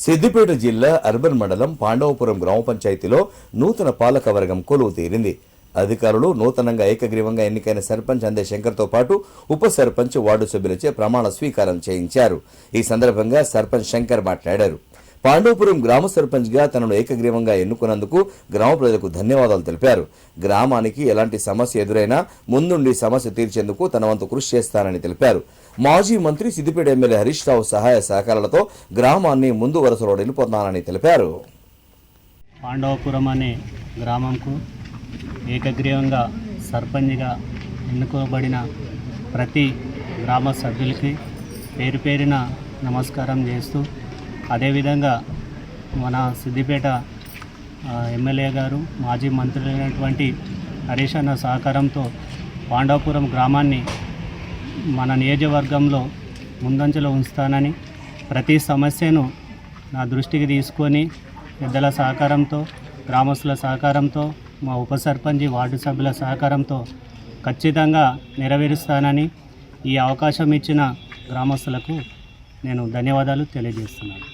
సిద్దిపేట జిల్లా అర్బన్ మండలం పాండవపురం గ్రామ పంచాయతీలో నూతన పాలకవర్గం కొలువు తీరింది. అధికారులు నూతనంగా ఏకగ్రీవంగా ఎన్నికైన సర్పంచ్ అందే శంకర్తో పాటు ఉప సర్పంచ్ వార్డు సభ్యులచే ప్రమాణ స్వీకారం చేయించారు. ఈ సందర్భంగా సర్పంచ్ శంకర్ మాట్లాడారు. పాండవపురం గ్రామ సర్పంచ్గా తనను ఏకగ్రీవంగా ఎన్నుకున్నందుకు గ్రామ ప్రజలకు ధన్యవాదాలు తెలిపారు. గ్రామానికి ఎలాంటి సమస్య ఎదురైనా ముందుండి సమస్య తీర్చేందుకు తన వంతు కృషి చేస్తానని తెలిపారు. మాజీ మంత్రి సిద్దిపేట ఎమ్మెల్యే హరీష్ రావు సహాయ సహకారాలతో గ్రామాన్ని ముందు వరుసలో నిలుపుతున్నానని తెలిపారు. పాండవపురం అనే గ్రామంకు ఏకగ్రీవంగా సర్పంచ్గా ఎన్నుకోబడిన ప్రతి గ్రామ సభ్యులకి పేరు పేరున నమస్కారం చేస్తూ, అదేవిధంగా మన సిద్దిపేట ఎమ్మెల్యే గారు మాజీ మంత్రి అయినటువంటి హరీష్ అన్న సహకారంతో పాండవపురం గ్రామాన్ని మన నియోజకవర్గంలో ముందంజలో ఉంచుతానని, ప్రతి సమస్యను నా దృష్టికి తీసుకొని పెద్దల సహకారంతో, గ్రామస్తుల సహకారంతో, మా ఉప సర్పంచ్ వార్డు సభ్యుల సహకారంతో ఖచ్చితంగా నెరవేరుస్తానని ఈ అవకాశం ఇచ్చిన గ్రామస్తులకు నేను ధన్యవాదాలు తెలియజేస్తున్నాను.